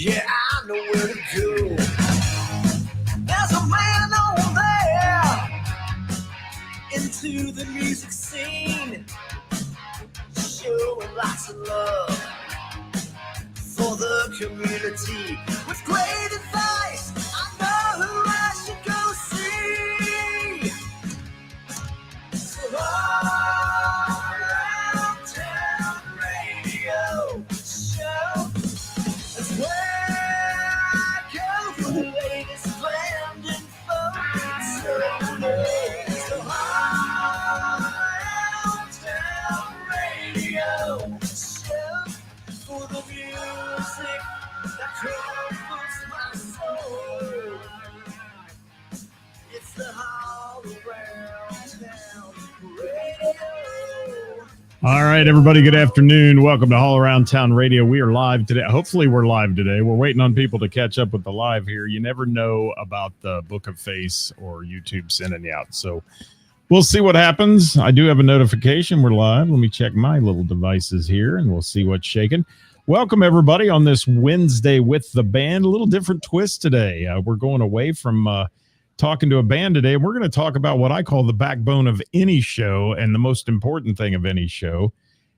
Yeah, I know where to go. There's a man over there into the music scene, showing lots of love for the community with great advice. I know who I should go see. So around town radio show, that's where I go for the latest band info. So around town radio show for the music that comforts my soul. It's the All Around Town Radio. All right, everybody, good afternoon. Welcome to All Around Town Radio. We are live today. Hopefully we're live today. We're waiting on people to catch up with the live here. You never know about the Book of Face or YouTube sending you out. So we'll see what happens. I do have a notification. We're live. Let me check my little devices here, and we'll see what's shaking. Welcome, everybody, on this Wednesday with the band. A little different twist today. We're going away from talking to a band today, and we're going to talk about what I call the backbone of any show and the most important thing of any show.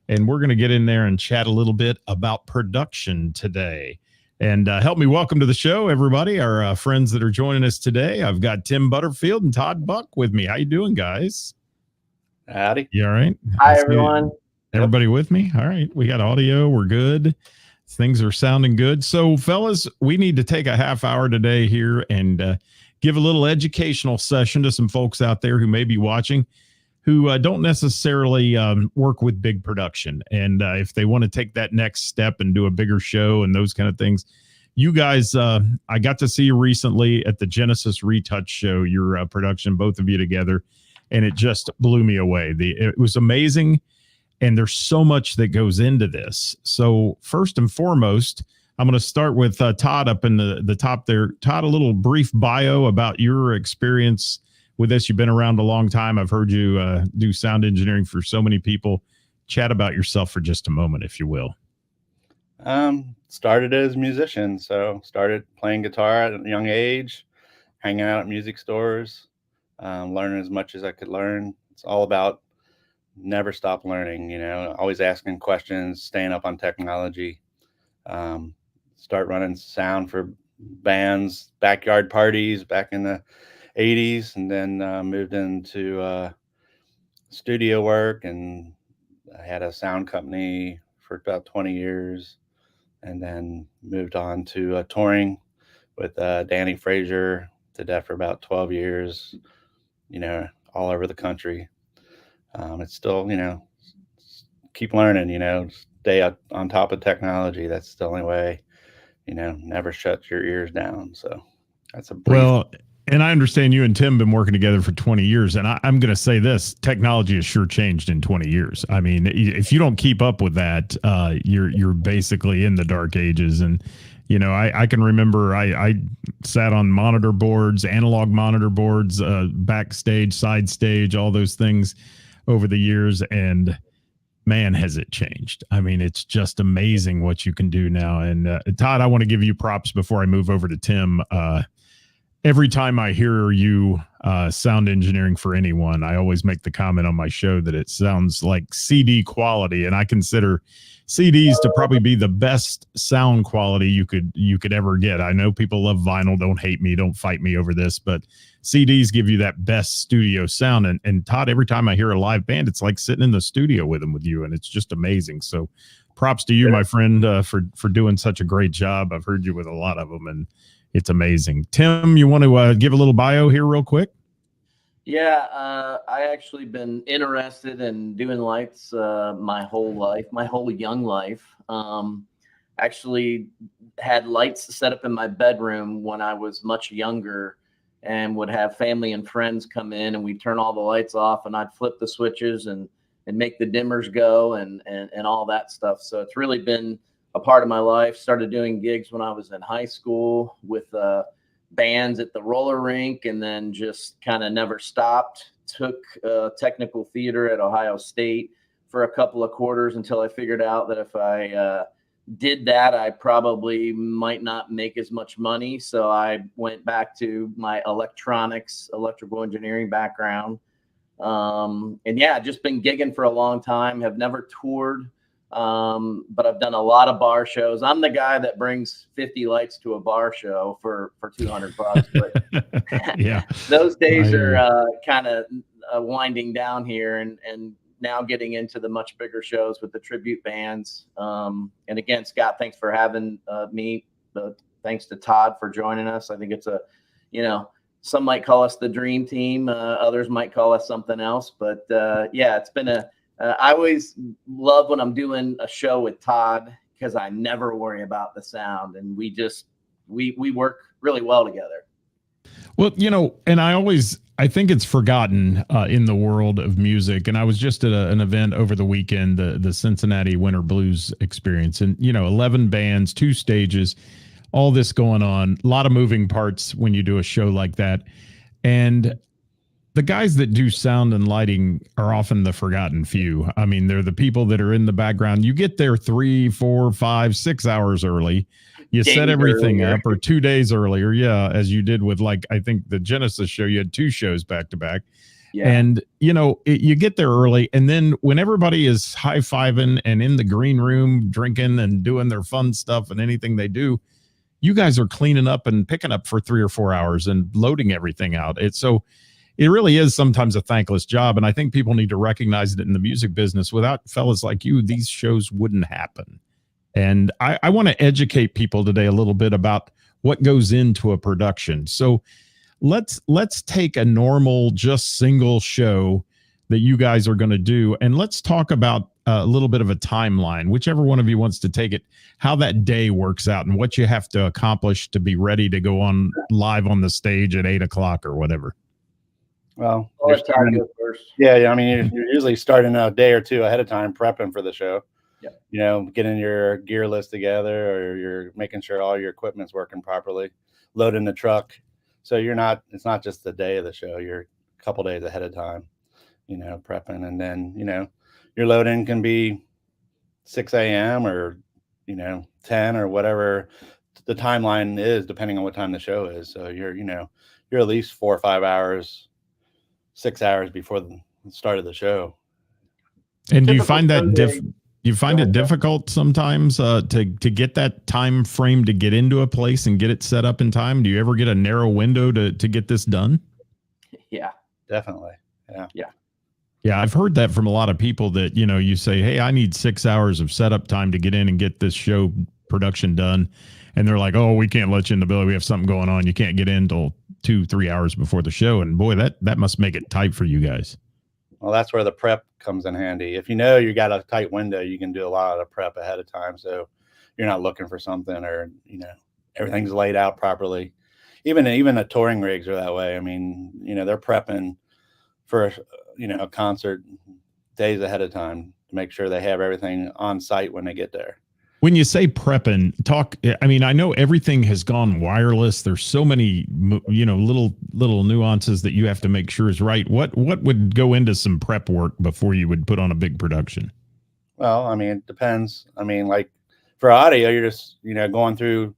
And we're going to get in there and chat a little bit about production today. And help me welcome to the show, everybody, our friends that are joining us today. I've got Tim Butterfield and Todd Buck with me. How you doing, guys? Howdy. You all right? Hi, everyone. Everybody with me? All right. We got audio. We're good. Things are sounding good. So, fellas, we need to take a half hour today here and give a little educational session to some folks out there who may be watching who don't necessarily work with big production. And if they want to take that next step and do a bigger show and those kind of things, you guys, I got to see you recently at the Genesis Retouch show, your production, both of you together, and it just blew me away. It was amazing. And there's so much that goes into this. So first and foremost, I'm going to start with Todd up in the top there. Todd, a little brief bio about your experience with this. You've been around a long time. I've heard you do sound engineering for so many people. Chat about yourself for just a moment, if you will. Started as a musician, so started playing guitar at a young age, hanging out at music stores, learning as much as I could learn. It's all about never stop learning, always asking questions, staying up on technology. Start running sound for bands, backyard parties back in the 80s, and then moved into studio work, and I had a sound company for about 20 years, and then moved on to touring with Danny Frazier to death for about 12 years, all over the country. It's still, keep learning, stay on top of technology. That's the only way. Never shut your ears down. So that's a brief. Well, and I understand you and Tim been working together for 20 years. And I'm going to say this, technology has sure changed in 20 years. I mean, if you don't keep up with that, you're basically in the dark ages. And, I can remember I sat on monitor boards, analog monitor boards, backstage, side stage, all those things over the years. And man, has it changed. I mean, it's just amazing what you can do now. And Todd, I want to give you props before I move over to Tim. Every time I hear you sound engineering for anyone, I always make the comment on my show that it sounds like CD quality. And I consider CDs to probably be the best sound quality you could ever get. I know people love vinyl. Don't hate me. Don't fight me over this, but CDs give you that best studio sound. And Todd, every time I hear a live band, it's like sitting in the studio with them with you. And it's just amazing. So props to you, my friend, for doing such a great job. I've heard you with a lot of them, and it's amazing. Tim, you want to give a little bio here real quick? Yeah, I actually been interested in doing lights my whole life, my whole young life. Actually had lights set up in my bedroom when I was much younger, and would have family and friends come in, and we'd turn all the lights off, and I'd flip the switches and make the dimmers go and all that stuff. So it's really been a part of my life. Started doing gigs when I was in high school with bands at the roller rink, and then just kind of never stopped. Took technical theater at Ohio State for a couple of quarters until I figured out that if I did that, I probably might not make as much money. So I went back to my electrical engineering background. And yeah, just been gigging for a long time, have never toured. But I've done a lot of bar shows. I'm the guy that brings 50 lights to a bar show for $200. But Yeah. those days are kind of winding down here, and now getting into the much bigger shows with the tribute bands. And again, Scott, thanks for having me. Thanks to Todd for joining us. I think it's some might call us the dream team. Others might call us something else. But yeah, it's been I always love when I'm doing a show with Todd, because I never worry about the sound, and we work really well together. Well, and I think it's forgotten in the world of music. And I was just at an event over the weekend, the Cincinnati Winter Blues Experience, and 11 bands, 2 stages, all this going on, a lot of moving parts when you do a show like that. And the guys that do sound and lighting are often the forgotten few. I mean, they're the people that are in the background. You get there 3, 4, 5, 6 hours early. You set everything up, or 2 days earlier. Yeah. As you did with, like, I think the Genesis show, you had 2 shows back to back. Yeah. And, you get there early. And then when everybody is high-fiving and in the green room drinking and doing their fun stuff and anything they do, you guys are cleaning up and picking up for 3 or 4 hours and loading everything out. It really is sometimes a thankless job. And I think people need to recognize that in the music business, without fellas like you, these shows wouldn't happen. And I want to educate people today a little bit about what goes into a production. So let's take a normal, just single show that you guys are going to do, and let's talk about a little bit of a timeline, whichever one of you wants to take it, how that day works out and what you have to accomplish to be ready to go on live on the stage at 8:00 or whatever. Well, first. Yeah. I mean, you're usually starting a day or 2 ahead of time prepping for the show. Yeah. Getting your gear list together, or you're making sure all your equipment's working properly, loading the truck. So it's not just the day of the show. You're a couple days ahead of time, prepping. And then, your loading can be 6 a.m. or, 10 or whatever the timeline is, depending on what time the show is. So you're at least 4 or 5 hours, 6 hours before the start of the show. And do you find that it difficult sometimes to get that time frame to get into a place and get it set up in time? Do you ever get a narrow window to get this done? Yeah, definitely. Yeah. I've heard that from a lot of people that, you say, hey, I need 6 hours of setup time to get in and get this show production done. And they're like, oh, we can't let you in the building. We have something going on. You can't get in till 2-3 hours before the show. And boy, that must make it tight for you guys. Well, that's where the prep comes in handy. If you got a tight window, you can do a lot of prep ahead of time. So you're not looking for something, or, everything's laid out properly. Even the touring rigs are that way. I mean, they're prepping for, a concert days ahead of time to make sure they have everything on site when they get there. When you say prepping, I know everything has gone wireless. There's so many, little nuances that you have to make sure is right. What would go into some prep work before you would put on a big production? Well, I mean, it depends. I mean, like for audio, you're just, going through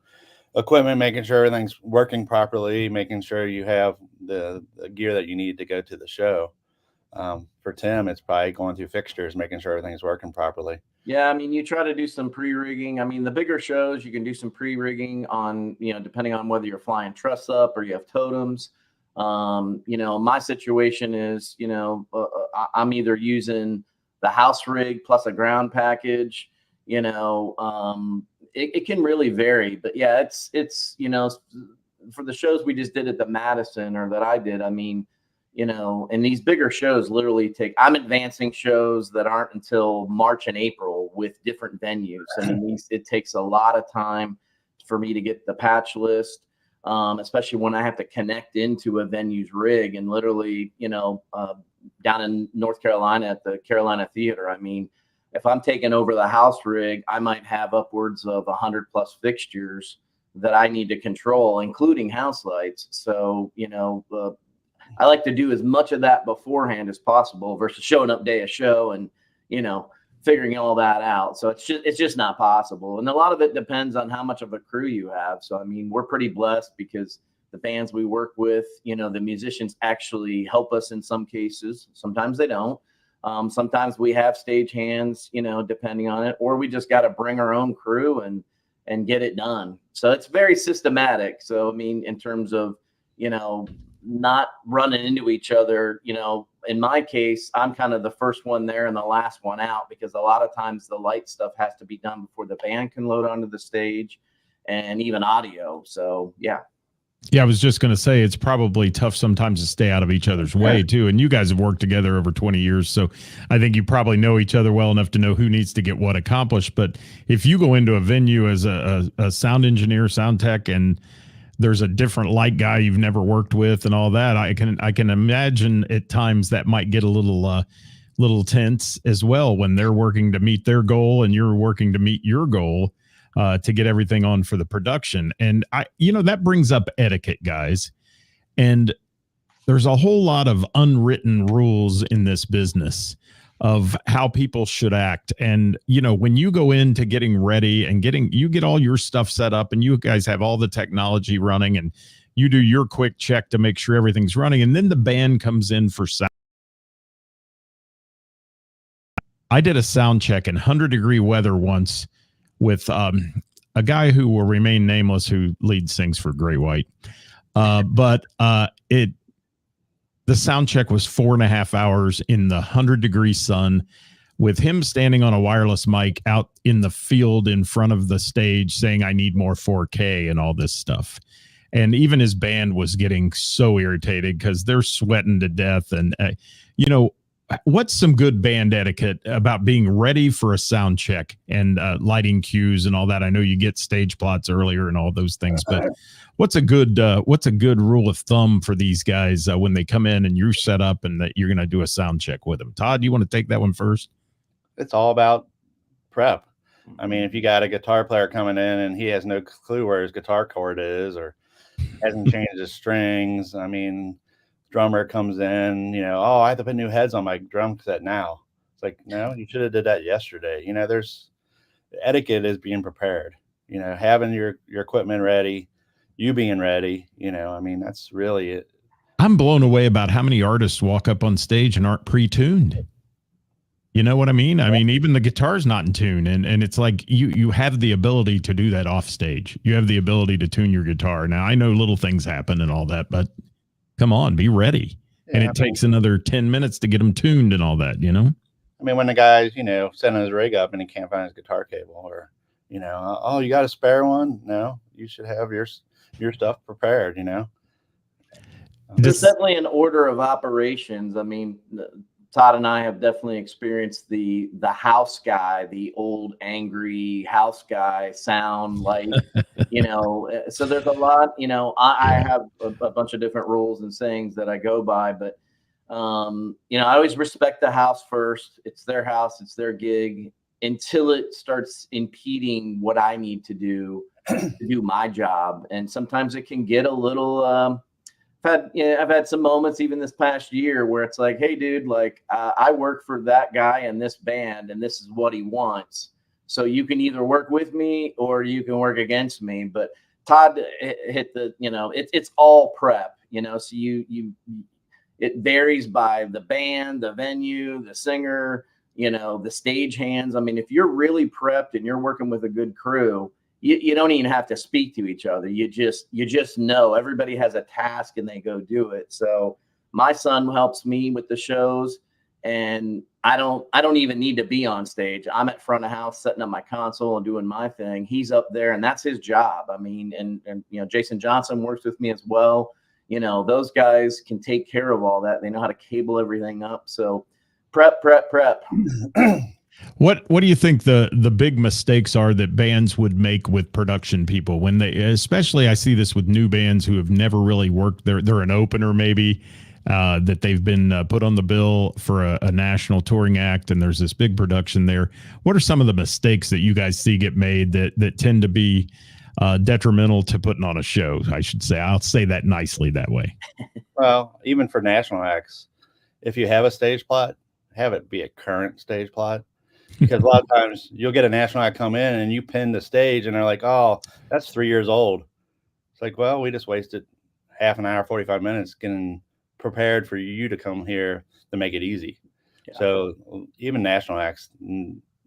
equipment, making sure everything's working properly, making sure you have the gear that you need to go to the show. For Tim, it's probably going through fixtures, making sure everything's working properly. Yeah, I mean, you try to do some pre-rigging. I mean, the bigger shows, you can do some pre-rigging on, depending on whether you're flying truss up or you have totems. My situation is, I'm either using the house rig plus a ground package. It can really vary. But yeah, it's for the shows we just did at the Madison, or that I did, I mean, and these bigger shows literally I'm advancing shows that aren't until March and April with different venues. I mean, it takes a lot of time for me to get the patch list, especially when I have to connect into a venue's rig. And literally, down in North Carolina at the Carolina Theater, I mean, if I'm taking over the house rig, I might have upwards of 100+ fixtures that I need to control, including house lights. So, I like to do as much of that beforehand as possible versus showing up day of show and, figuring all that out. So it's just not possible. And a lot of it depends on how much of a crew you have. So, I mean, we're pretty blessed because the bands we work with, you know, the musicians actually help us in some cases. Sometimes they don't. Sometimes we have stage hands, you know, depending on it, or we just got to bring our own crew and get it done. So it's very systematic. So, I mean, in terms of, you know, not running into each other, you know, in my case, I'm kind of the first one there and the last one out, because a lot of times the light stuff has to be done before the band can load onto the stage, and even audio. So, yeah. Yeah, I was just going to say it's probably tough sometimes to stay out of each other's way too. And you guys have worked together over 20 years, so I think you probably know each other well enough to know who needs to get what accomplished. But if you go into a venue as a sound engineer, sound tech, and there's a different light guy you've never worked with and all that, I can imagine at times that might get a little tense as well when they're working to meet their goal and you're working to meet your goal. To get everything on for the production. And that brings up etiquette, guys. And there's a whole lot of unwritten rules in this business of how people should act. And, you know, when you go into getting ready and you get all your stuff set up and you guys have all the technology running and you do your quick check to make sure everything's running. And then the band comes in for sound. I did a sound check in 100-degree weather once with a guy who will remain nameless, who lead sings for Great White. But the sound check was 4.5 hours in the 100-degree sun, with him standing on a wireless mic out in the field in front of the stage saying, I need more 4K and all this stuff. And even his band was getting so irritated because they're sweating to death. And, what's some good band etiquette about being ready for a sound check and lighting cues and all that? I know you get stage plots earlier and all those things, but what's a good rule of thumb for these guys when they come in and you're set up and that you're going to do a sound check with them? Todd, you want to take that one first? It's all about prep. I mean, if you got a guitar player coming in and he has no clue where his guitar chord is or hasn't changed his strings, I mean, drummer comes in, I have to put new heads on my drum set now. It's like, no, you should have did that yesterday. There's etiquette is being prepared, having your equipment ready, you being ready, that's really it. I'm blown away about how many artists walk up on stage and aren't pre-tuned. You know what I mean? I mean, even the guitar's not in tune. And it's like you have the ability to do that off stage. You have the ability to tune your guitar. Now, I know little things happen and all that, but come on, be ready. Yeah, and it takes another 10 minutes to get them tuned and all that, I mean, when the guy's, setting his rig up and he can't find his guitar cable or, oh, you got a spare one? No, you should have your stuff prepared, There's definitely an order of operations. I mean, Todd and I have definitely experienced the house guy, the old angry house guy, sound light, so there's a lot, I have a bunch of different rules and sayings that I go by, but, I always respect the house first. It's their house, it's their gig until it starts impeding what I need to do my job. And sometimes it can get a little, I've had some moments even this past year where it's like, hey, dude, like I work for that guy in this band and this is what he wants. So you can either work with me or you can work against me. But Todd hit the, it's all prep, so it varies by the band, the venue, the singer, the stage hands. I mean, if you're really prepped and you're working with a good crew, you don't even have to speak to each other. You just know everybody has a task and they go do it. So my son helps me with the shows, and I don't even need to be on stage. I'm at front of house setting up my console and doing my thing. He's up there and that's his job. I mean, and Jason Johnson works with me as well. Those guys can take care of all that. They know how to cable everything up. So prep. What do you think the big mistakes are that bands would make with production people when they, especially I see this with new bands who have never really worked, they're an opener maybe, that they've been put on the bill for a national touring act and there's this big production there. What are some of the mistakes that you guys see get made that tend to be detrimental to putting on a show, I should say? I'll say that nicely that way. Well, even for national acts, if you have a stage plot, have it be a current stage plot. because a lot of times you'll get a national act come in and you pin the stage and they're like, oh, that's 3 years old. It's like, well, we just wasted half an hour, 45 minutes getting prepared for you to come here to make it easy. Yeah. So even national acts,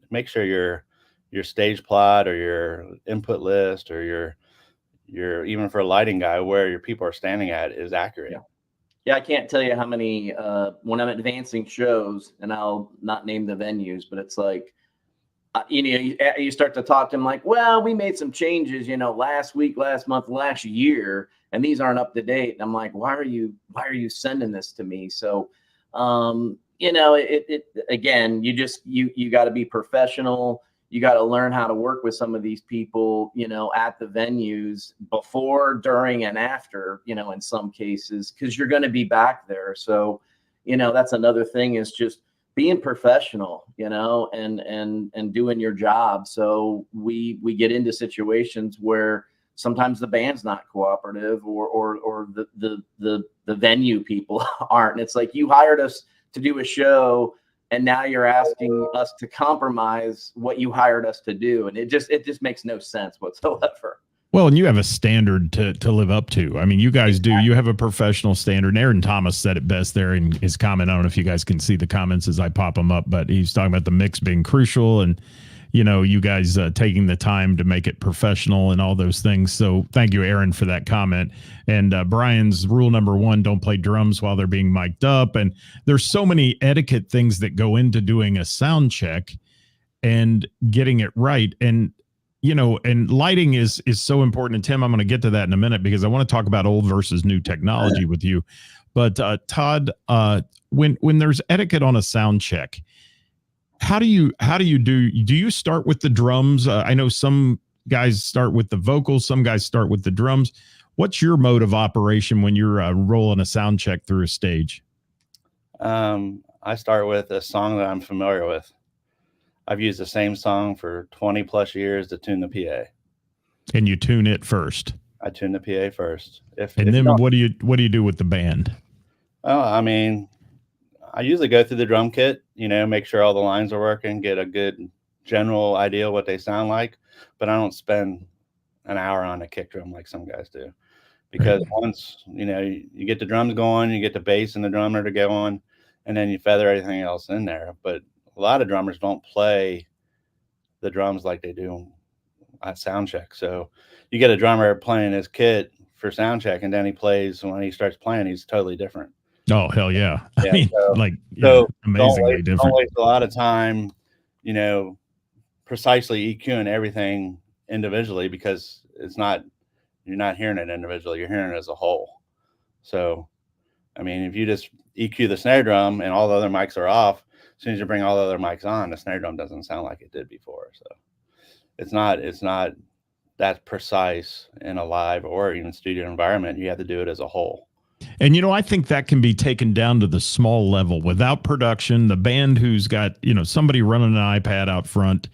make sure your stage plot or your input list or your even for a lighting guy where your people are standing at is accurate. Yeah, I can't tell you how many when I'm advancing shows, and I'll not name the venues, but it's like, you start to talk to them like, well, we made some changes, last week, last month, last year, and these aren't up to date. And I'm like, why are you sending this to me? So, again, you got to be professional. You got to learn how to work with some of these people, at the venues before, during, and after, in some cases, because you're going to be back there. So, that's another thing, is just being professional, and doing your job. So we get into situations where sometimes the band's not cooperative or the venue people aren't. And it's like, you hired us to do a show, and now you're asking us to compromise what you hired us to do. And it just makes no sense whatsoever. Well, and you have a standard to live up to. I mean, you guys do. You have a professional standard. And Aaron Thomas said it best there in his comment. I don't know if you guys can see the comments as I pop them up, but he's talking about the mix being crucial and, you guys taking the time to make it professional and all those things. So thank you, Aaron, for that comment. And Brian's rule number 1, don't play drums while they're being mic'd up. And there's so many etiquette things that go into doing a sound check and getting it right. And and lighting is so important. And Tim, I'm going to get to that in a minute because I want to talk about old versus new technology with you. But Todd, when there's etiquette on a sound check, how do you start with the drums? I know some guys start with the vocals, some guys start with the drums. What's your mode of operation when you're rolling a sound check through a stage? I start with a song that I'm familiar with. I've used the same song for 20 plus years to tune the PA. And you tune it first. I tune the PA first. Then what do you do with the band? Oh, I mean, I usually go through the drum kit, make sure all the lines are working, get a good general idea what they sound like, but I don't spend an hour on a kick drum like some guys do. Because once, you get the drums going, you get the bass and the drummer to go on, and then you feather everything else in there. But a lot of drummers don't play the drums like they do at sound check. So you get a drummer playing his kit for sound check, and then he plays, when he starts playing, he's totally different. Oh, hell yeah. Yeah, I mean, amazingly different. Don't waste a lot of time, precisely EQing everything individually, because you're not hearing it individually, you're hearing it as a whole. So, I mean, if you just EQ the snare drum and all the other mics are off, as soon as you bring all the other mics on, the snare drum doesn't sound like it did before. So it's not that precise in a live or even studio environment. You have to do it as a whole. And, I think that can be taken down to the small level without production. The band who's got, somebody running an iPad out front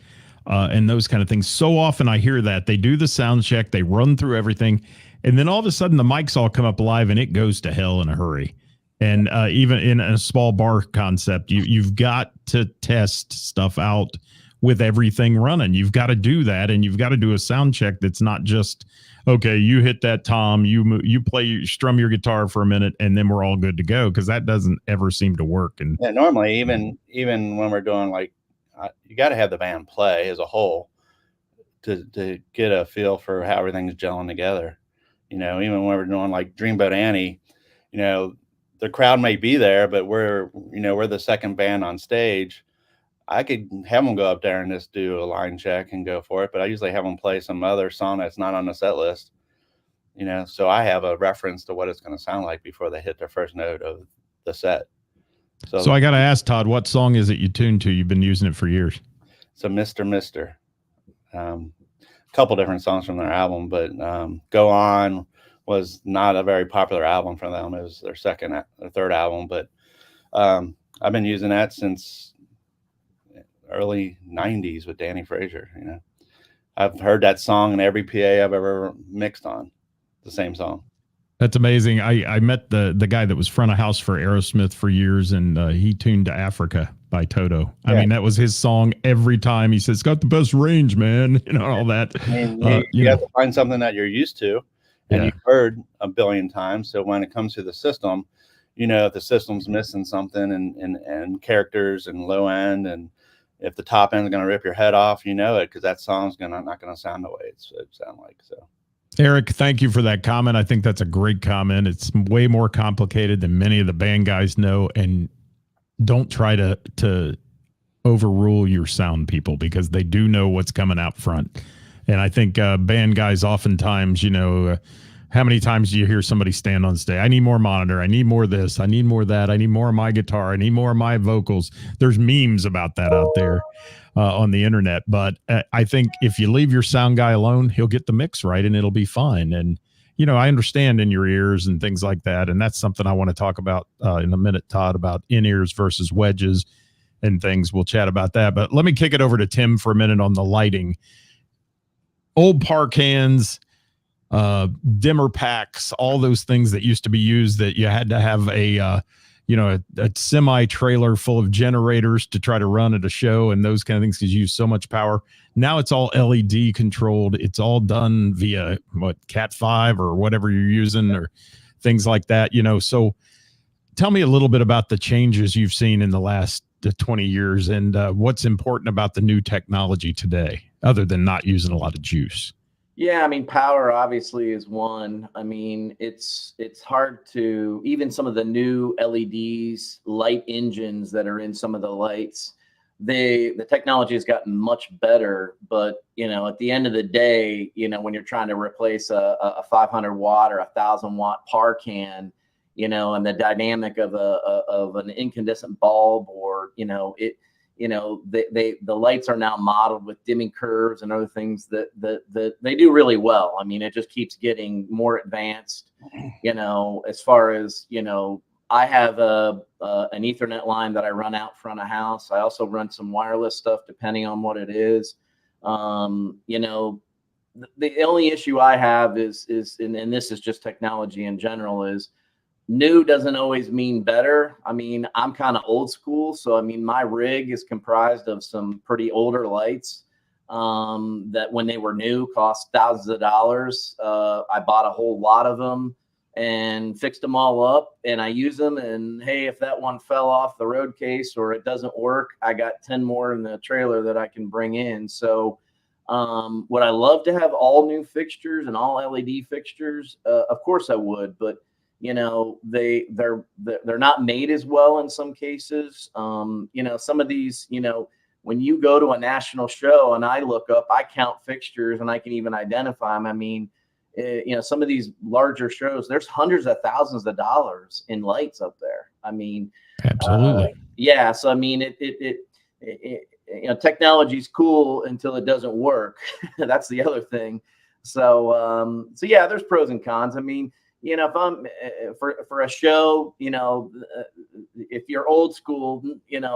and those kind of things. So often I hear that they do the sound check, they run through everything, and then all of a sudden the mics all come up live and it goes to hell in a hurry. And even in a small bar concept, you've got to test stuff out with everything running. You've got to do that, and you've got to do a sound check that's not just, okay, you hit that tom, you strum your guitar for a minute, and then we're all good to go, because that doesn't ever seem to work. And yeah, normally, even when we're doing you got to have the band play as a whole to get a feel for how everything's gelling together. Even when we're doing like Dreamboat Annie, the crowd may be there, but we're the second band on stage. I could have them go up there and just do a line check and go for it, but I usually have them play some other song that's not on the set list, so I have a reference to what it's going to sound like before they hit their first note of the set. So I got to ask, Todd, what song is it you tuned to? You've been using it for years. It's a Mr. A couple different songs from their album, but Go On was not a very popular album for them. It was their third album, but I've been using that since early 90s with Danny Frazier. I've heard that song in every PA I've ever mixed on, the same song. That's amazing. I met the guy that was front of house for Aerosmith for years, and he tuned to Africa by Toto. I mean, that was his song every time. He says, "It's got the best range, man," all that. I mean, you have to find something that you're used to and you've heard a billion times. So when it comes to the system, if the system's missing something and characters and low end, and if the top end is going to rip your head off, it, because that song's not going to sound the way it sound like. So. Eric, thank you for that comment. I think that's a great comment. It's way more complicated than many of the band guys know, and don't try to overrule your sound people, because they do know what's coming out front. And I think band guys oftentimes, how many times do you hear somebody stand on stage? I need more monitor. I need more of this. I need more of that. I need more of my guitar. I need more of my vocals. There's memes about that out there on the internet. But I think if you leave your sound guy alone, he'll get the mix right and it'll be fine. And, I understand in your ears and things like that. And that's something I want to talk about in a minute, Todd, about in-ears versus wedges and things. We'll chat about that. But let me kick it over to Tim for a minute on the lighting. Old par cans, dimmer packs, all those things that used to be used, that you had to have a semi trailer full of generators to try to run at a show and those kind of things, because you use so much power. Now it's all LED controlled. It's all done via Cat 5 or whatever you're using, or things like that. So tell me a little bit about the changes you've seen in the last 20 years and what's important about the new technology today, other than not using a lot of juice. Yeah, I mean, power obviously is one. I mean, it's hard to, even some of the new LEDs, light engines that are in some of the lights, the technology has gotten much better. But, at the end of the day, when you're trying to replace a 500 watt or 1,000 watt par can, and the dynamic of an incandescent bulb, or, the lights are now modeled with dimming curves and other things that they do really well. I mean, it just keeps getting more advanced, as far as, I have an Ethernet line that I run out front of house. I also run some wireless stuff depending on what it is. The only issue I have is, and this is just technology in general, is new doesn't always mean better. I mean, I'm kind of old school. So, I mean, my rig is comprised of some pretty older lights that when they were new cost thousands of dollars. I bought a whole lot of them and fixed them all up, and I use them. And hey, if that one fell off the road case or it doesn't work, I got 10 more in the trailer that I can bring in. So would I love to have all new fixtures and all LED fixtures? Of course I would, but they're not made as well in some cases. Some of these, when you go to a national show and I look up, I count fixtures and I can even identify them. I mean, some of these larger shows, there's hundreds of thousands of dollars in lights up there. I mean, absolutely. Yeah. So, I mean, technology's cool until it doesn't work. That's the other thing. So yeah, there's pros and cons. I mean, if I'm for a show, if you're old school,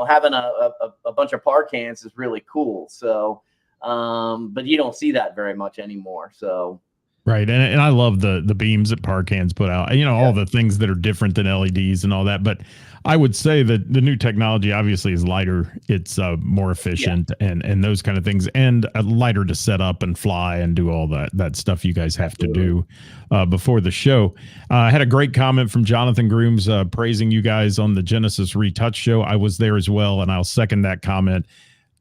having a bunch of par cans is really cool. So, but you don't see that very much anymore. So. Right. And I love the beams that par cans put out, all the things that are different than LEDs and all that. But I would say that the new technology obviously is lighter. It's more efficient and those kind of things, and lighter to set up and fly and do all that stuff you guys have to do before the show. I had a great comment from Jonathan Grooms praising you guys on the Genesis Retouch show. I was there as well, and I'll second that comment.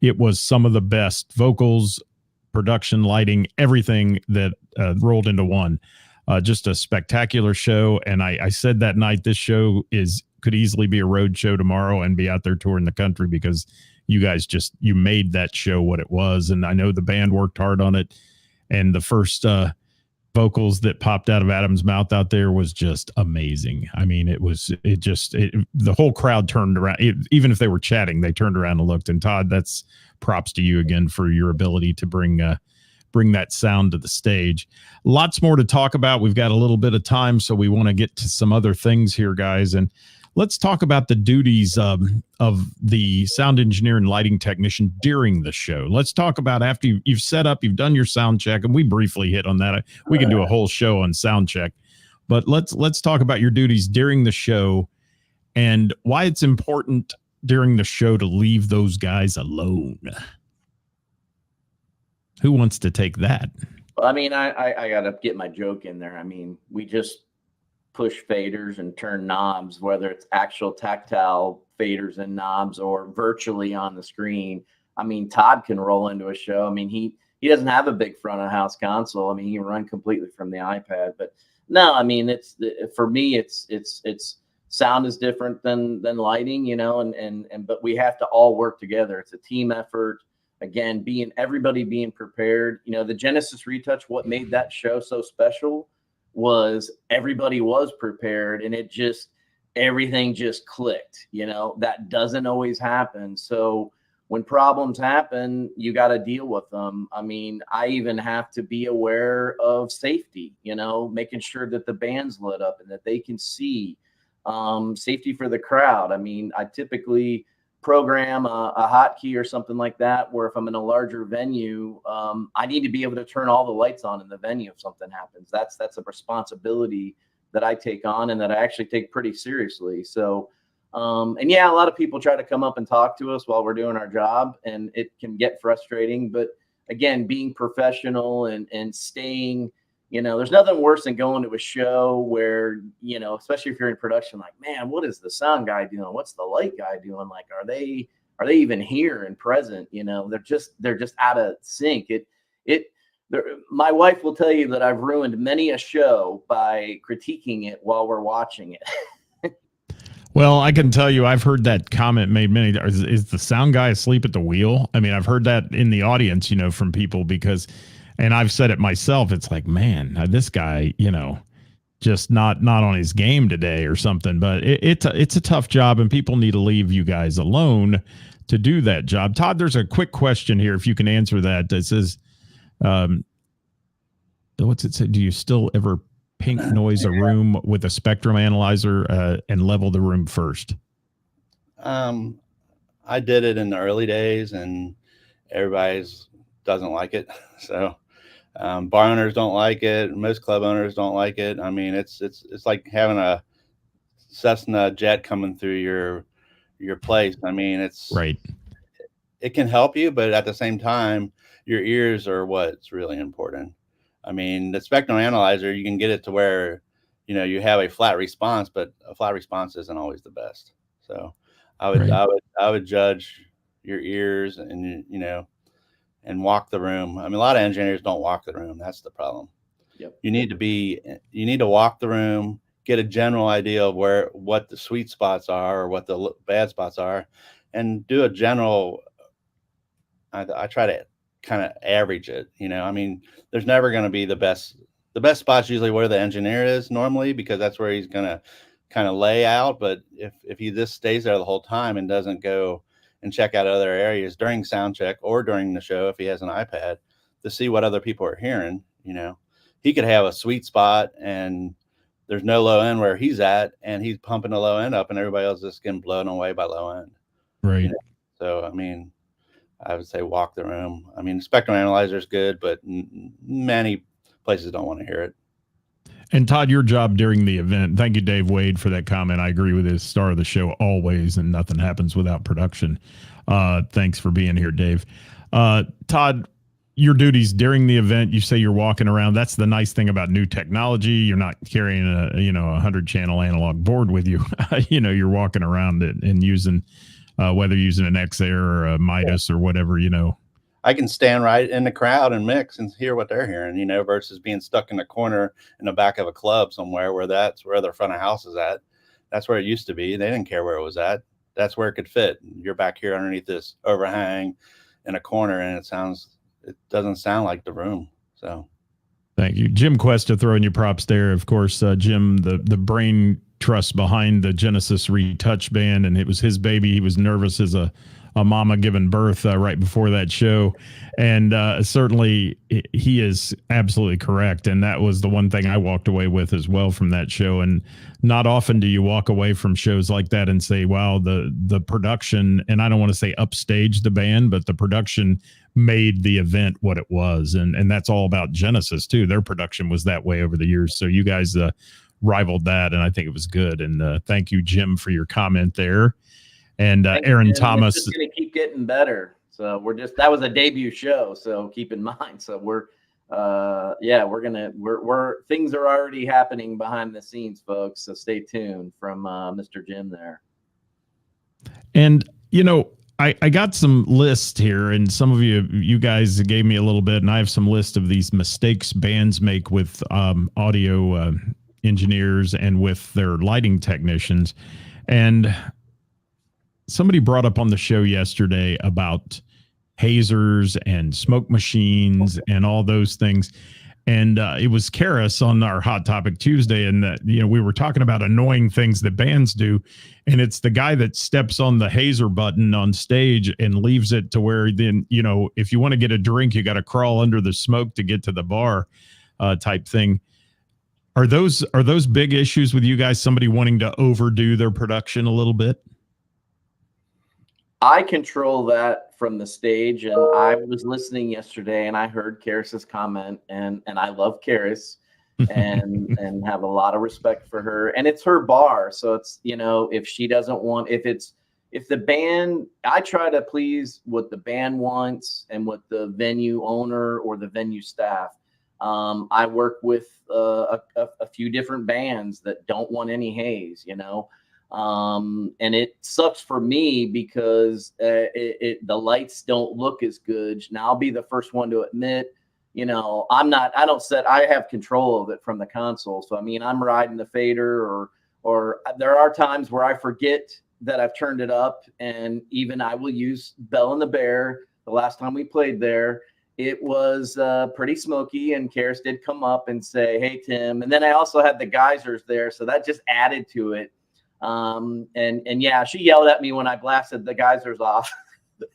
It was some of the best vocals, production, lighting, everything that rolled into one. Just a spectacular show. And I said that night, this show could easily be a road show tomorrow and be out there touring the country, because you guys you made that show what it was. And I know the band worked hard on it. And the first vocals that popped out of Adam's mouth out there was just amazing. I mean, the whole crowd turned around. Even if they were chatting, they turned around and looked. And Todd, that's props to you again for your ability to bring that sound to the stage. Lots more to talk about. We've got a little bit of time, so we want to get to some other things here, guys. And let's talk about the duties of the sound engineer and lighting technician during the show. Let's talk about after you've set up, you've done your sound check, and we briefly hit on that. We can do a whole show on sound check. But let's talk about your duties during the show and why it's important during the show to leave those guys alone. Who wants to take that? Well, I mean, I got to get my joke in there. I mean, we just push faders and turn knobs, whether it's actual tactile faders and knobs or virtually on the screen. I mean, Todd can roll into a show. I mean, he doesn't have a big front of house console. I mean, he can run completely from the iPad. But no, I mean, for me, it's sound is different than lighting, you know, and but we have to all work together. It's a team effort. Again, everybody being prepared. You know, the Genesis Retouch, what made that show so special was everybody was prepared, and everything just clicked. You know, that doesn't always happen. So when problems happen, you got to deal with them. I mean, I even have to be aware of safety, you know, making sure that the band's lit up and that they can see, safety for the crowd. I mean, I typically program a hotkey or something like that, where if I'm in a larger venue, I need to be able to turn all the lights on in the venue if something happens. That's a responsibility that I take on and that I actually take pretty seriously. So, and yeah, a lot of people try to come up and talk to us while we're doing our job, and it can get frustrating. But again, being professional and staying, you know, there's nothing worse than going to a show where, you know, especially if you're in production, like, man, what is the sound guy doing? What's the light guy doing? Like, are they even here and present? You know, they're just out of sync. My wife will tell you that I've ruined many a show by critiquing it while we're watching it. Well, I can tell you, I've heard that comment made many. Is the sound guy asleep at the wheel? I mean, I've heard that in the audience, you know, from people because. And I've said it myself. It's like, man, this guy, you know, just not on his game today or something. But it's a tough job, and people need to leave you guys alone to do that job. Todd, there's a quick question here, if you can answer that. It says, what's it say? Do you still ever pink noise a room with a spectrum analyzer and level the room first? I did it in the early days, and everybody's doesn't like it. So bar owners don't like it. Most club owners don't like it. I mean, it's like having a Cessna jet coming through your place. I mean, it's right. It can help you, but at the same time, your ears are what's really important. I mean, the spectrum analyzer, you can get it to where, you know, you have a flat response, but a flat response isn't always the best. So I would judge your ears and, you know, and walk the room. I mean, a lot of engineers don't walk the room. That's the problem. Yep. You need to walk the room, get a general idea of what the sweet spots are or what the bad spots are, and do a general. I try to kind of average it. You know, I mean, there's never going to be the best. The best spot's usually where the engineer is normally, because that's where he's going to kind of lay out. But if he just stays there the whole time and doesn't go and check out other areas during sound check or during the show, if he has an iPad, to see what other people are hearing, you know, he could have a sweet spot and there's no low end where he's at, and he's pumping the low end up, and everybody else is getting blown away by low end. Right. You know? So, I mean, I would say walk the room. I mean, spectrum analyzer is good, but many places don't want to hear it. And Todd, your job during the event. Thank you, Dave Wade, for that comment. I agree with his star of the show always, and nothing happens without production. Thanks for being here, Dave. Todd, your duties during the event, you say you're walking around. That's the nice thing about new technology. You're not carrying a 100-channel analog board with you. You know, you're walking around and using, whether using an X-Air or a Midas or whatever, you know. I can stand right in the crowd and mix and hear what they're hearing, you know, versus being stuck in a corner in the back of a club somewhere where that's where their front of house is at. That's where it used to be. They didn't care where it was at. That's where it could fit. You're back here underneath this overhang in a corner, and it doesn't sound like the room. So thank you. Jim Cuesta throwing you props there. Of course, Jim, the brain trust behind the Genesis Retouch band, and it was his baby. He was nervous as a mama giving birth right before that show. And certainly he is absolutely correct. And that was the one thing I walked away with as well from that show. And not often do you walk away from shows like that and say, wow, the production, and I don't want to say upstage the band, but the production made the event what it was. And that's all about Genesis too. Their production was that way over the years. So you guys rivaled that, and I think it was good. And thank you, Jim, for your comment there. And Thanks, Aaron Jim. Thomas. It's just going to keep getting better. So that was a debut show. So keep in mind. So we're things are already happening behind the scenes, folks. So stay tuned from Mr. Jim there. And, I got some lists here, and some of you guys gave me a little bit, and I have some list of these mistakes bands make with audio engineers and with their lighting technicians. And somebody brought up on the show yesterday about hazers and smoke machines and all those things. And it was Karis on our Hot Topic Tuesday, and we were talking about annoying things that bands do, and it's the guy that steps on the hazer button on stage and leaves it to where then if you want to get a drink, you got to crawl under the smoke to get to the bar, type thing. Are those big issues with you guys? Somebody wanting to overdo their production a little bit? I control that from the stage, and I was listening yesterday, and I heard Karis's comment, and I love Karis, and have a lot of respect for her, and it's her bar, so it's if she doesn't want, if the band, I try to please what the band wants and what the venue owner or the venue staff. I work with a few different bands that don't want any haze, and it sucks for me because the lights don't look as good. Now I'll be the first one to admit, I have control of it from the console. So, I'm riding the fader or there are times where I forget that I've turned it up, and even I will use Bell and the Bear. The last time we played there, it was pretty smoky, and Karis did come up and say, "Hey, Tim." And then I also had the geysers there, so that just added to it. And she yelled at me when I blasted the geysers off.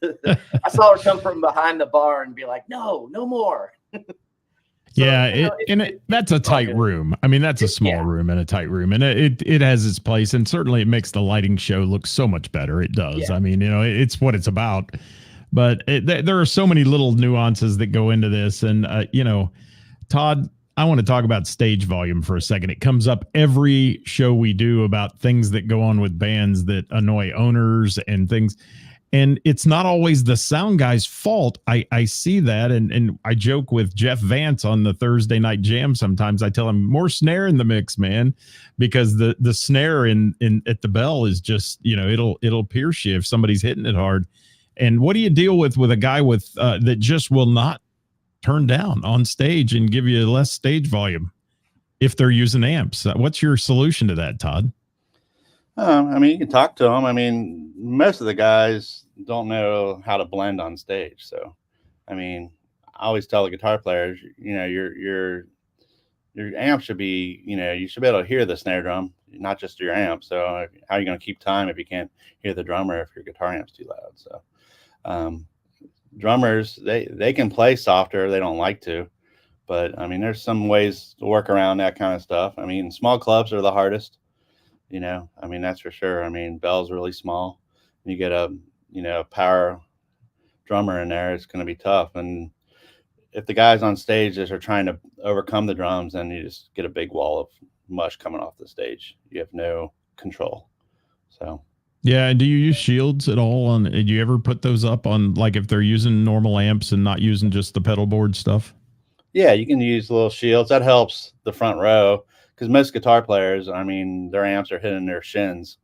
I saw her come from behind the bar and be like, no more. That's a tight room. That's a small room and a tight room, and it has its place, and certainly it makes the lighting show look so much better. It does. Yeah. It's what it's about, but there are so many little nuances that go into this. And, Todd, I want to talk about stage volume for a second. It comes up every show we do about things that go on with bands that annoy owners and things. And it's not always the sound guy's fault. I see that. And I joke with Jeff Vance on the Thursday night jam. Sometimes I tell him more snare in the mix, man, because the snare in at the bell is just, it'll pierce you if somebody's hitting it hard. And what do you deal with a guy with that just will not turn down on stage and give you less stage volume if they're using amps? What's your solution to that, Todd? You can talk to them. Most of the guys don't know how to blend on stage. So, I always tell the guitar players, your amp should be, you should be able to hear the snare drum, not just your amp. So how are you going to keep time if you can't hear the drummer if your guitar amp's too loud? So, drummers, they can play softer. They don't like to, but there's some ways to work around that kind of stuff. Small clubs are the hardest, that's for sure. Bell's really small. You get a power drummer in there, it's going to be tough. And if the guys on stage just are trying to overcome the drums, then you just get a big wall of mush coming off the stage. You have no control. So. Yeah. Do you use shields at all? Did you ever put those up on, like, if they're using normal amps and not using just the pedal board stuff? Yeah, you can use little shields. That helps the front row, because most guitar players, their amps are hitting their shins.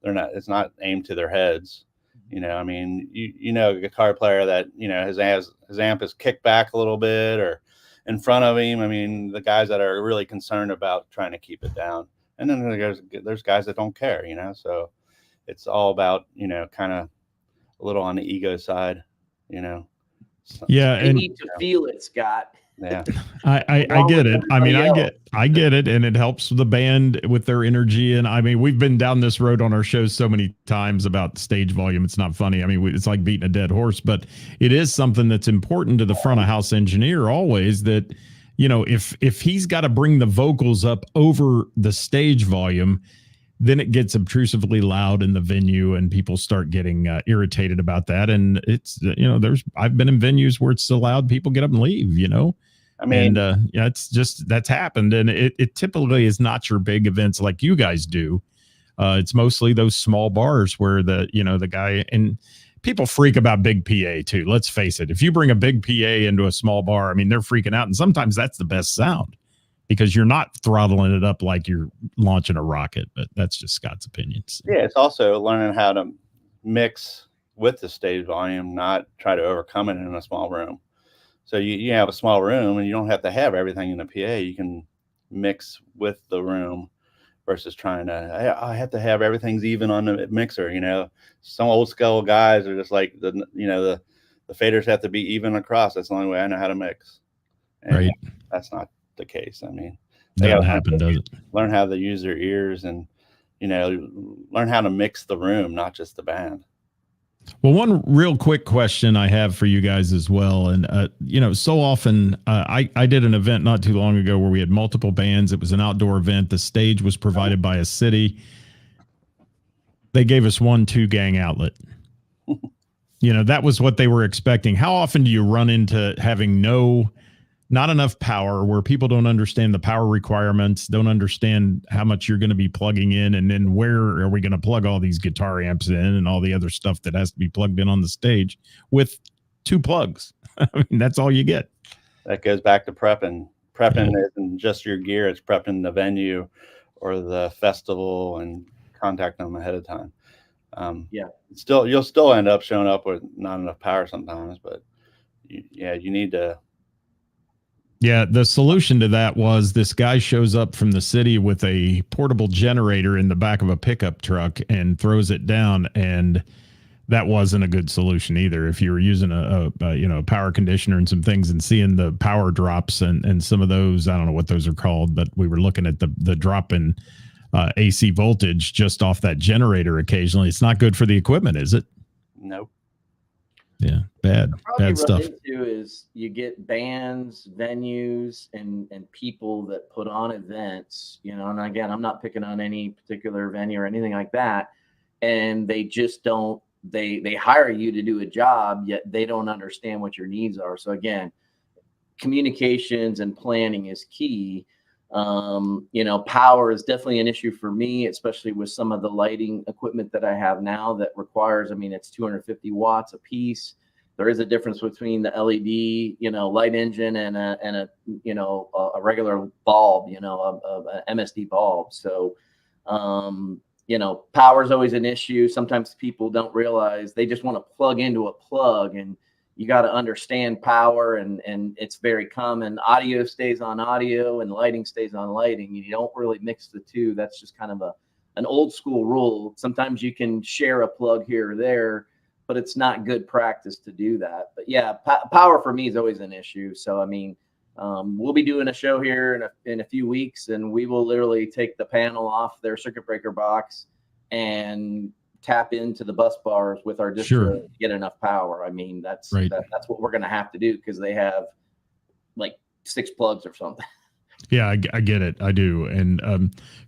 It's not aimed to their heads. A guitar player that, his amp is kicked back a little bit or in front of him. The guys that are really concerned about trying to keep it down. And then there's guys that don't care, so it's all about, kind of a little on the ego side, So, yeah. You need to feel it, Scott. Yeah, I get it. I get it. And it helps the band with their energy. And we've been down this road on our shows so many times about stage volume. It's not funny. It's like beating a dead horse, but it is something that's important to the front of house engineer always, that, if he's got to bring the vocals up over the stage volume, then it gets obtrusively loud in the venue and people start getting irritated about that. And it's, I've been in venues where it's so loud, people get up and leave, I mean, And yeah, it's just that's happened, and it typically is not your big events like you guys do. It's mostly those small bars where the guy, and people freak about big PA too. Let's face it. If you bring a big PA into a small bar, I mean, they're freaking out. And sometimes that's the best sound because you're not throttling it up like you're launching a rocket. But that's just Scott's opinions. yeah, it's also learning how to mix with the stage volume, not try to overcome it in a small room. So you have a small room and you don't have to have everything in the PA. You can mix with the room versus trying to, I have to have everything's even on the mixer. Some old school guys are just like the faders have to be even across. That's the only way I know how to mix. And right. That's not the case. I mean, doesn't happen, does it? Learn how to use their ears and, learn how to mix the room, not just the band. Well, one real quick question I have for you guys as well. And, so often I did an event not too long ago where we had multiple bands. It was an outdoor event. The stage was provided by a city. They gave us 1-2 gang outlet. That was what they were expecting. How often do you run into having not enough power, where people don't understand the power requirements, don't understand how much you're going to be plugging in, and then where are we going to plug all these guitar amps in and all the other stuff that has to be plugged in on the stage with 2 plugs? I mean, that's all you get. That goes back to prepping. Prepping isn't just your gear, it's prepping the venue or the festival and contacting them ahead of time. You'll still end up showing up with not enough power sometimes, but you need to. Yeah, the solution to that was this guy shows up from the city with a portable generator in the back of a pickup truck and throws it down, and that wasn't a good solution either. If you were using a power conditioner and some things and seeing the power drops and some of those, I don't know what those are called, but we were looking at the drop in AC voltage just off that generator occasionally. It's not good for the equipment, is it? Nope. Yeah, bad stuff. Into is you get bands, venues, and people that put on events, and again, I'm not picking on any particular venue or anything like that, and they just don't, they hire you to do a job, yet they don't understand what your needs are. So again, communications and planning is key. Power is definitely an issue for me, especially with some of the lighting equipment that I have now that requires, it's 250 watts a piece. There is a difference between the LED, light engine and a regular bulb, a MSD bulb. So, power is always an issue. Sometimes people don't realize they just want to plug into a plug, and you got to understand power, and it's very common. Audio stays on audio and lighting stays on lighting. You don't really mix the two. That's just kind of an old school rule. Sometimes you can share a plug here or there, but it's not good practice to do that. But yeah, power for me is always an issue. So, we'll be doing a show here in a few weeks, and we will literally take the panel off their circuit breaker box and tap into the bus bars with our distro to get enough power. That's right. That's what we're going to have to do, because they have like 6 plugs or something. Yeah, I get it. I do. And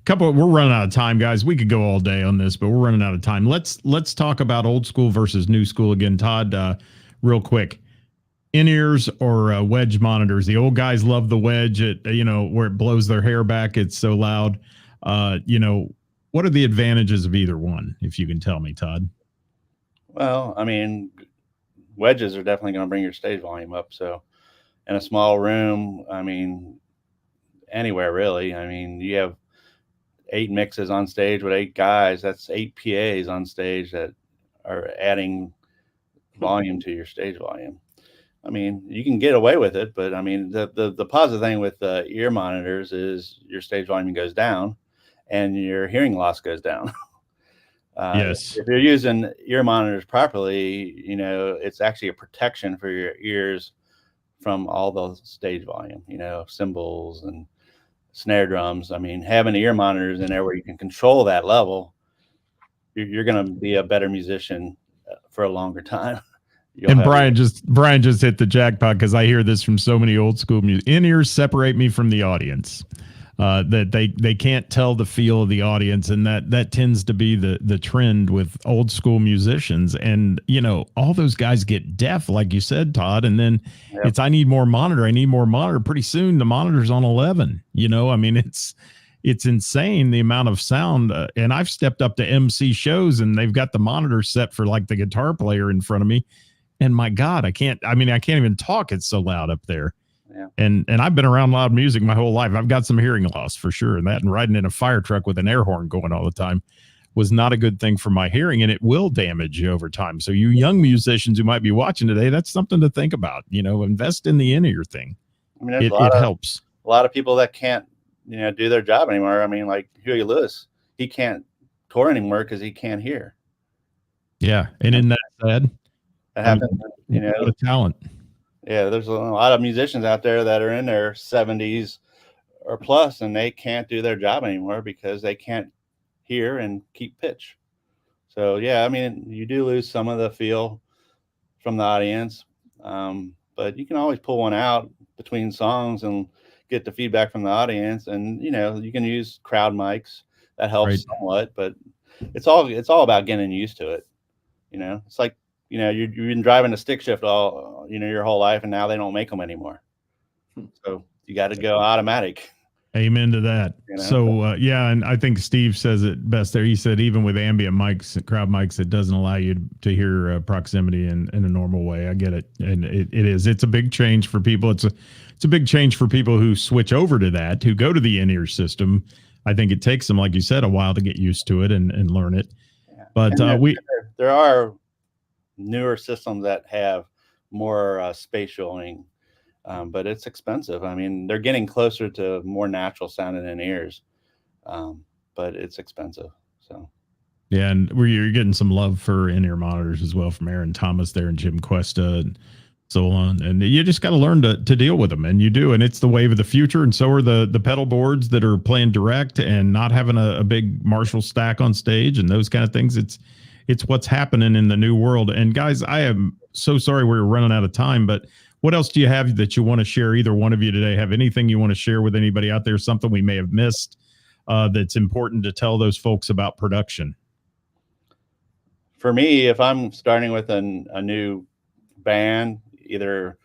we're running out of time, guys. We could go all day on this, but we're running out of time. Let's talk about old school versus new school again. Todd, real quick. In-ears or wedge monitors? The old guys love the wedge, where it blows their hair back. It's so loud. What are the advantages of either one, if you can tell me, Todd? Well, wedges are definitely going to bring your stage volume up. So in a small room, anywhere really, you have 8 mixes on stage with 8 guys. That's 8 PAs on stage that are adding volume to your stage volume. You can get away with it, but the positive thing with ear monitors is your stage volume goes down and your hearing loss goes down. Yes. If you're using ear monitors properly, it's actually a protection for your ears from all the stage volume, cymbals and snare drums. Having ear monitors in there where you can control that level, you're going to be a better musician for a longer time. Brian just hit the jackpot, because I hear this from so many old school music. In-ears separate me from the audience. that they can't tell the feel of the audience, and that tends to be the trend with old school musicians. And all those guys get deaf, like you said, Todd, and then Yep. I need more monitor. Pretty soon the monitor's on 11. I mean, it's insane the amount of sound. And I've stepped up to MC shows, and they've got the monitor set for like the guitar player in front of me, and my God, I can't even talk. It's so loud up there. Yeah. And I've been around loud music my whole life. I've got some hearing loss for sure. And riding in a fire truck with an air horn going all the time was not a good thing for my hearing, and it will damage you over time. So you young musicians who might be watching today, that's something to think about. Invest in the in-ear thing. I mean, it helps. A lot of people that can't, do their job anymore. I mean, like Huey Lewis, he can't tour anymore because he can't hear. Yeah. And in that sad, that happens, a lot of talent. Yeah, there's a lot of musicians out there that are in their 70s or plus, and they can't do their job anymore because they can't hear and keep pitch. So, yeah, I mean, you do lose some of the feel from the audience, but you can always pull one out between songs and get the feedback from the audience. And, you can use crowd mics. That helps somewhat, but it's all about getting used to it. It's like, you've been driving a stick shift all, your whole life, and now they don't make them anymore. So you got to go automatic. Amen to that. So, yeah. And I think Steve says it best there. He said, even with ambient mics, crowd mics, it doesn't allow you to hear proximity in a normal way. I get it. And it's a big change for people. It's a big change for people who switch over to that, who go to the in-ear system. I think it takes them, like you said, a while to get used to it and learn it. Yeah. But there are newer systems that have more spatialing, but it's expensive. I mean, they're getting closer to more natural sounding in ears, but it's expensive. So yeah, and you're getting some love for in-ear monitors as well from Aaron Thomas there and Jim Cuesta and so on. And you just got to learn to deal with them, and you do. And it's the wave of the future. And so are the pedal boards that are playing direct and not having a big Marshall stack on stage and those kind of things. It's what's happening in the new world. And guys, I am so sorry we're running out of time, but what else do you have that you want to share? Either one of you today have anything you want to share with anybody out there, something we may have missed that's important to tell those folks about production? For me, if I'm starting with a new band, either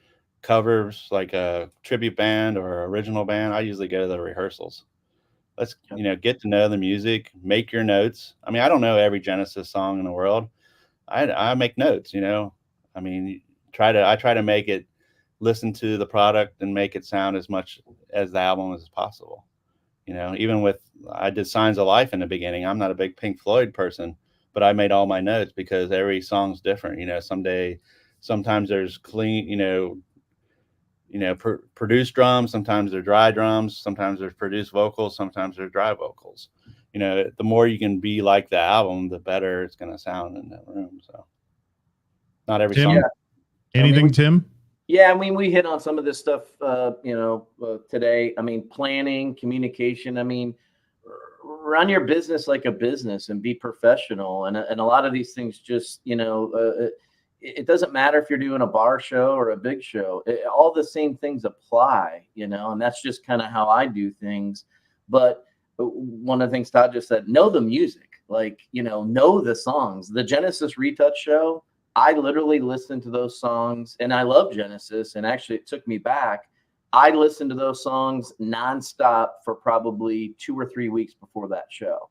covers like a tribute band or original band, I usually go to the rehearsals. Let's, get to know the music, make your notes. I mean, I don't know every Genesis song in the world. I make notes, I mean, I try to make it, listen to the product and make it sound as much as the album as possible. Even I did Signs of Life in the beginning. I'm not a big Pink Floyd person, but I made all my notes because every song's different. Sometimes there's clean, produced drums, sometimes they're dry drums, sometimes there's produced vocals, sometimes they're dry vocals. The more you can be like the album, the better it's going to sound in that room. So not every Tim, song. Anything, Tim? Yeah, I mean, we hit on some of this stuff, today. I mean, planning, communication. I mean, run your business like a business and be professional. And a lot of these things just, it doesn't matter if you're doing a bar show or a big show. All the same things apply, and that's just kind of how I do things. But one of the things Todd just said, know the music, know the songs. The Genesis Retouch show, I literally listened to those songs, and I love Genesis. And actually, it took me back. I listened to those songs nonstop for probably 2 or 3 weeks before that show.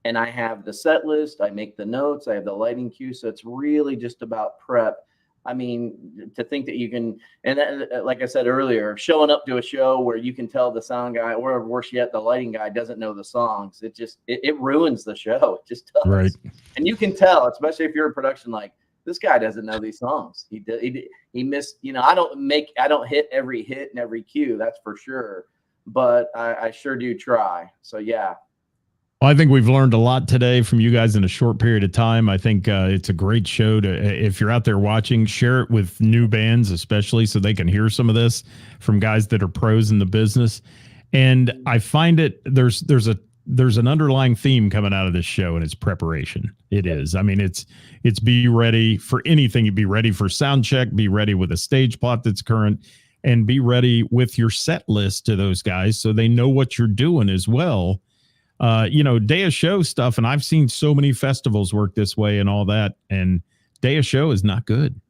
And I have the set list, I make the notes, I have the lighting cue. So it's really just about prep. I mean, to think that you can, and that, like I said earlier, showing up to a show where you can tell the sound guy, or worse yet, the lighting guy doesn't know the songs. It ruins the show. It just does. Right. And you can tell, especially if you're in production, like, this guy doesn't know these songs. He missed, I don't hit every hit and every cue, that's for sure. But I sure do try. So yeah. Well, I think we've learned a lot today from you guys in a short period of time. I think it's a great show to, if you're out there watching, share it with new bands, especially so they can hear some of this from guys that are pros in the business. And I find there's an underlying theme coming out of this show, and it's preparation. It is. I mean, it's be ready for anything. You be ready for sound check, be ready with a stage plot that's current, and be ready with your set list to those guys so they know what you're doing as well. Day of show stuff, and I've seen so many festivals work this way and all that, and day of show is not good.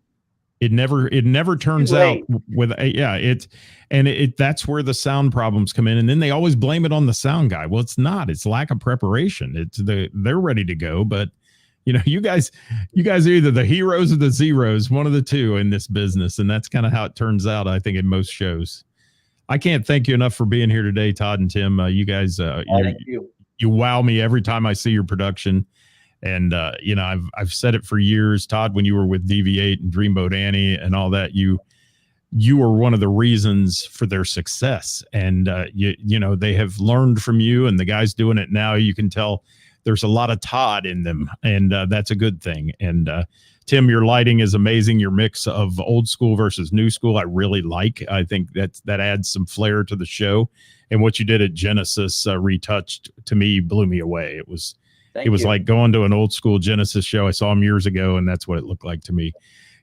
It never turns out with that's where the sound problems come in, and then they always blame it on the sound guy. Well, it's not. It's lack of preparation. They're ready to go, but you guys are either the heroes or the zeros, one of the two in this business, and that's kind of how it turns out, I think, in most shows. I can't thank you enough for being here today, Todd and Tim. You guys, thank you. You wow me every time I see your production. And, I've said it for years, Todd, when you were with DV8 and Dreamboat Annie and all that, you were one of the reasons for their success. And, they have learned from you, and the guys doing it now, you can tell there's a lot of Todd in them, and that's a good thing. And Tim, your lighting is amazing. Your mix of old school versus new school, I really like. I think that adds some flair to the show. And what you did at Genesis Retouched, to me, blew me away. It was like going to an old school Genesis show. I saw them years ago, and that's what it looked like to me.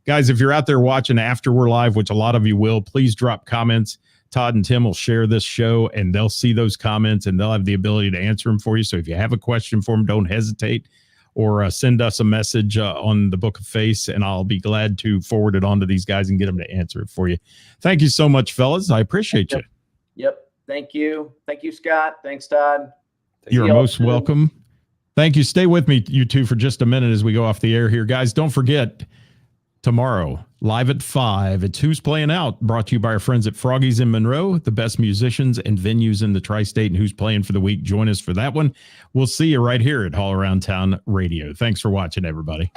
Guys, if you're out there watching after we're live, which a lot of you will, please drop comments. Todd and Tim will share this show, and they'll see those comments, and they'll have the ability to answer them for you. So if you have a question for them, don't hesitate, or send us a message on the Book of Face, and I'll be glad to forward it on to these guys and get them to answer it for you. Thank you so much, fellas. I appreciate you. Yep. Thank you. Thank you, Scott. Thanks, Todd. You're most welcome. Thank you. Stay with me, you two, for just a minute as we go off the air here. Guys, don't forget, tomorrow, live at 5, it's Who's Playing Out, brought to you by our friends at Froggy's in Monroe, the best musicians and venues in the tri-state, and Who's Playing for the week. Join us for that one. We'll see you right here at All Around Town Radio. Thanks for watching, everybody.